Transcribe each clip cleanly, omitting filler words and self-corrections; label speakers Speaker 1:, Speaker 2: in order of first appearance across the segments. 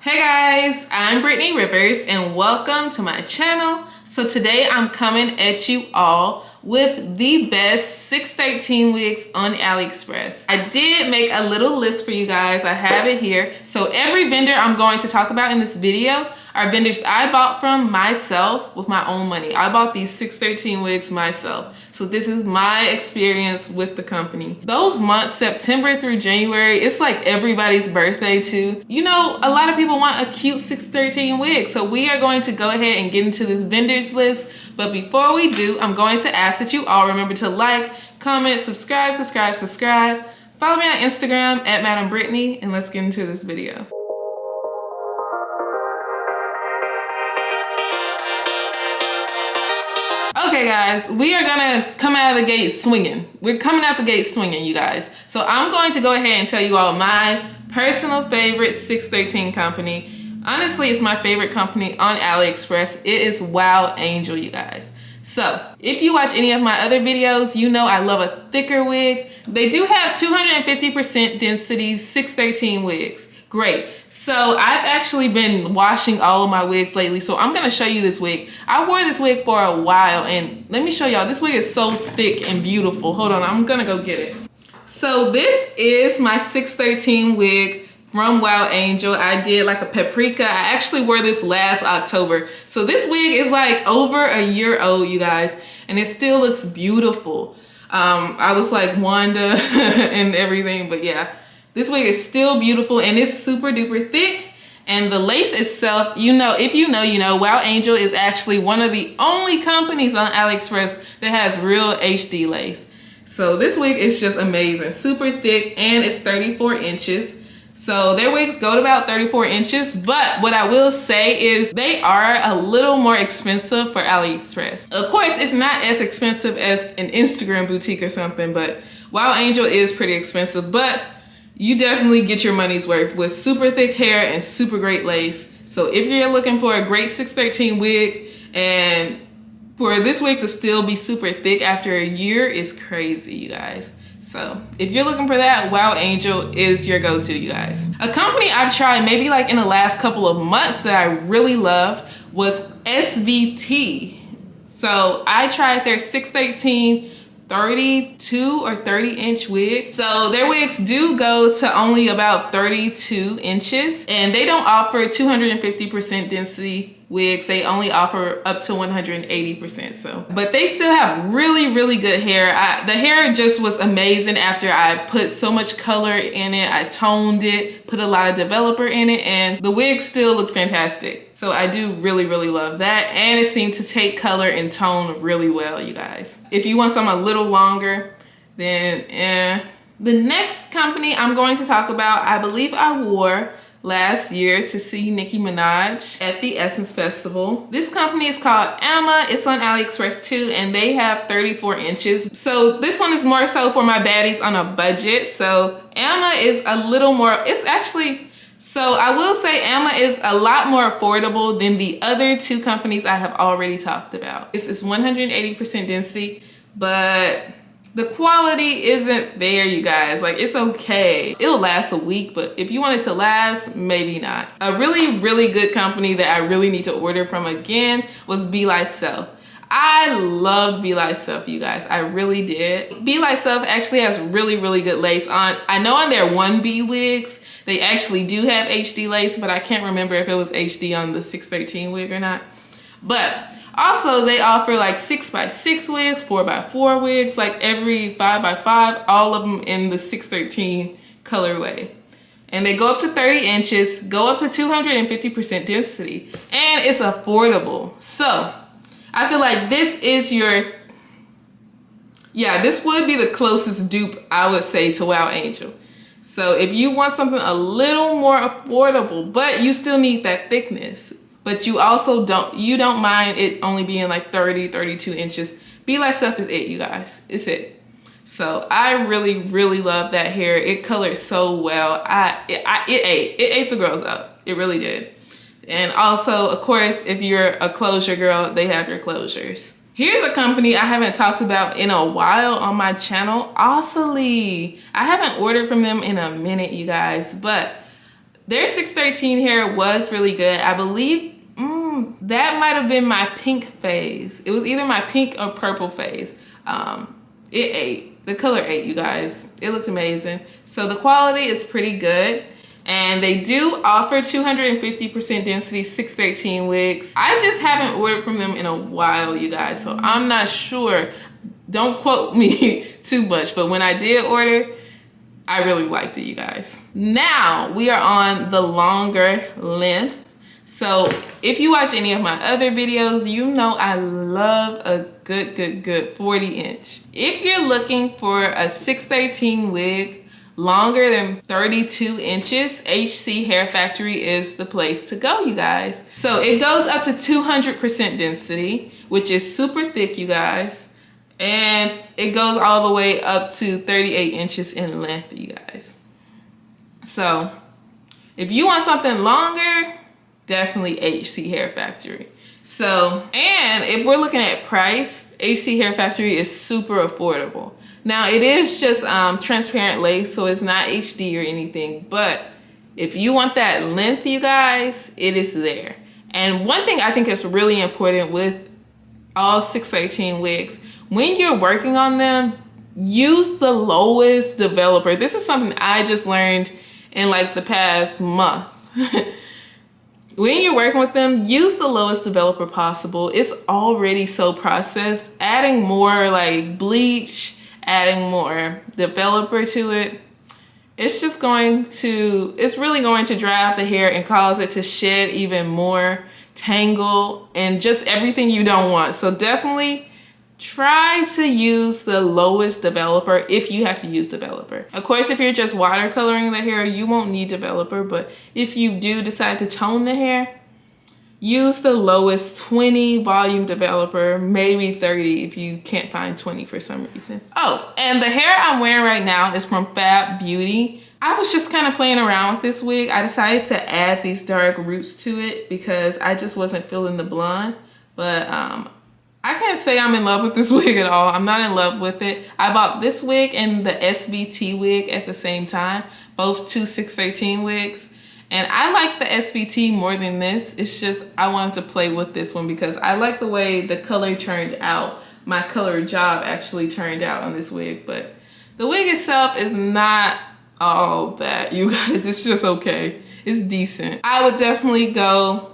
Speaker 1: Hey guys, I'm Brittany Rivers and welcome to my channel. So today I'm coming at you all with the best 613 wigs on Aliexpress. I did make a little list for you guys. I have it here. So every vendor I'm going to talk about in this video are vendors I bought from myself with my own money. I bought these 613 wigs myself. So this is my experience with the company. Those months, September through January, it's like everybody's birthday too. You know, a lot of people want a cute 613 wig. So we are going to go ahead and get into this vendors list. But before we do, I'm going to ask that you all remember to like, comment, subscribe. Follow me on Instagram at Madam Brittany, and let's get into this video. Okay guys, we are gonna come out of the gate swinging. We're coming out the gate swinging, you guys. So I'm going to go ahead and tell you all my personal favorite 613 company. Honestly, it's my favorite company on Aliexpress. It is Wowangel, you guys. So if you watch any of my other videos, you know I love a thicker wig. They do have 250% density 613 wigs. Great. So I've actually been washing all of my wigs lately, so I'm gonna show you this wig. I wore this wig for a while, and let me show y'all. This wig is so thick and beautiful. Hold on, I'm gonna go get it. So this is my 613 wig from Wowangel. I did like a paprika. I actually wore this last October. So this wig is like over a year old, you guys, and it still looks beautiful. I was like Wanda and everything, but yeah. This wig is still beautiful and it's super duper thick. And the lace itself, you know, if you know, you know, Wowangel is actually one of the only companies on Aliexpress that has real HD lace. So this wig is just amazing, super thick, and it's 34 inches. So their wigs go to about 34 inches, but what I will say is they are a little more expensive for Aliexpress. Of course, it's not as expensive as an Instagram boutique or something, but Wowangel is pretty expensive, but you definitely get your money's worth with super thick hair and super great lace. So if you're looking for a great 613 wig, and for this wig to still be super thick after a year is crazy, you guys. So if you're looking for that, Wowangel is your go-to, you guys. A company I've tried maybe like in the last couple of months that I really loved was SVT. So I tried their 613 32 or 30 inch wig. So their wigs do go to only about 32 inches, and they don't offer 250% density wigs. They only offer up to 180%. So, but they still have really good hair. The hair just was amazing after I put so much color in it. I toned it, put a lot of developer in it, and the wig still looked fantastic. So I do really love that, and it seemed to take color and tone really well, you guys. If you want something a little longer, then The next company I'm going to talk about, I believe I wore last year to see Nicki Minaj at the Essence Festival. This company is called Amma. It's on Aliexpress too, and they have 34 inches. So this one is more so for my baddies on a budget. So Amma is a little more, so I will say Amma is a lot more affordable than the other two companies I have already talked about. It's 180% density, but the quality isn't there, you guys. Like, it's okay. It'll last a week, but if you want it to last, maybe not. A really good company that I really need to order from again was BELISELF. I loved BELISELF, you guys. I really did. BELISELF actually has really good lace on. I know on their 1B wigs, they actually do have HD lace, but I can't remember if it was HD on the 613 wig or not. But also they offer like 6x6 wigs, 4x4 wigs, like every 5x5, all of them in the 613 colorway. And they go up to 30 inches, go up to 250% density, and it's affordable. So I feel like this is this would be the closest dupe I would say to Wowangel. So if you want something a little more affordable, but you still need that thickness, but you also don't mind it only being like 32 inches, BELISELF is it, you guys. It's it. So I really love that hair. It colored so well. It ate the girls up. It really did. And also, of course, if you're a closure girl, they have your closures. Here's a company I haven't talked about in a while on my channel, Ossilee. I haven't ordered from them in a minute, you guys, but Their 613 hair was really good. I believe that might have been my pink phase. It was either my pink or purple phase. It ate. The color ate, you guys. It looked amazing. So the quality is pretty good. And they do offer 250% density 613 wigs. I just haven't ordered from them in a while, you guys. So I'm not sure. Don't quote me too much. But when I did order, I really liked it, you guys. Now we are on the longer length. So if you watch any of my other videos, you know I love a good 40 inch. If you're looking for a 613 wig longer than 32 inches, HC Hair Factory is the place to go, you guys. So it goes up to 200% density, which is super thick, you guys. And it goes all the way up to 38 inches in length, you guys. So if you want something longer, definitely HC Hair Factory. So, and if we're looking at price, HC Hair Factory is super affordable. Now it is just transparent lace, so it's not HD or anything, but if you want that length, you guys, it is there. And one thing I think is really important with all 613 wigs, when you're working on them, use the lowest developer. This is something I just learned in like the past month. When you're working with them, use the lowest developer possible. It's already so processed. Adding more like bleach, adding more developer to it, it's really going to dry out the hair and cause it to shed even more, tangle, and just everything you don't want. So definitely try to use the lowest developer if you have to use developer. Of course, if you're just watercoloring the hair, you won't need developer, but if you do decide to tone the hair, use the lowest 20 volume developer, maybe 30 if you can't find 20 for some reason. Oh, and the hair I'm wearing right now is from Fab Beauty. I was just kind of playing around with this wig. I decided to add these dark roots to it because I just wasn't feeling the blonde, but I can't say I'm in love with this wig at all. I'm not in love with it. I bought this wig and the SVT wig at the same time, both two 613 wigs. And I like the SVT more than this. It's just I wanted to play with this one because I like the way the color turned out. My color job actually turned out on this wig, but the wig itself is not all that, you guys. It's just okay. It's decent. I would definitely go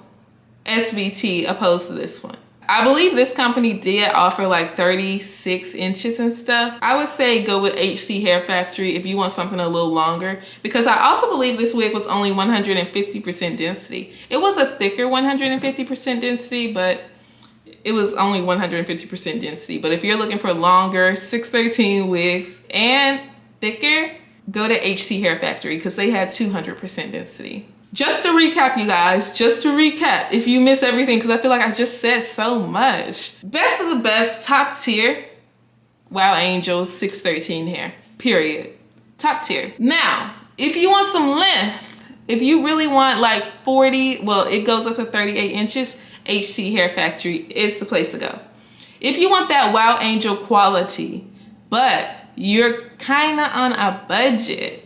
Speaker 1: SVT opposed to this one. I believe this company did offer like 36 inches and stuff. I would say go with HC Hair Factory if you want something a little longer, because I also believe this wig was only 150% density. It was a thicker 150% density, but it was only 150% density. But if you're looking for longer 613 wigs and thicker, go to HC Hair Factory because they had 200% density. Just to recap, you guys, if you miss everything, because I feel like I just said so much. Best of the best, top tier, Wowangel 613 hair, period. Top tier. Now, if you want some length, if you really want like 40, well, it goes up to 38 inches, HC Hair Factory is the place to go. If you want that Wowangel quality, but you're kind of on a budget,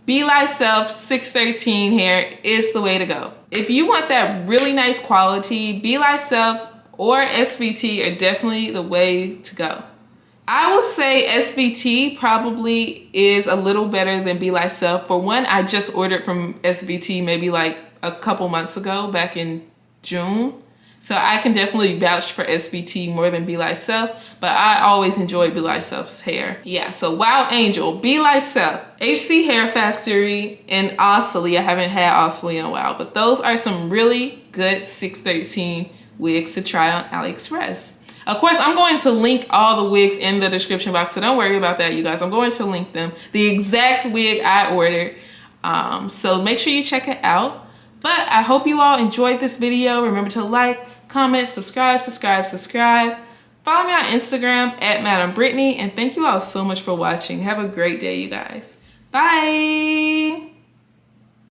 Speaker 1: BELISELF 613 hair is the way to go. If you want that really nice quality, BELISELF or SVT are definitely the way to go. I would say SVT probably is a little better than BELISELF. For one, I just ordered from SVT maybe like a couple months ago, back in June. So I can definitely vouch for SVT more than BELISELF, but I always enjoy BELISELF's hair. Yeah, so Wowangel, BELISELF, HC Hair Factory, and Ossilee. I haven't had Ossilee in a while, but those are some really good 613 wigs to try on Aliexpress. Of course, I'm going to link all the wigs in the description box, so don't worry about that, you guys. I'm going to link them, the exact wig I ordered. So make sure you check it out. But I hope you all enjoyed this video. Remember to like, comment, subscribe. Follow me on Instagram at Madam Brittany, and thank you all so much for watching. Have a great day, you guys. Bye.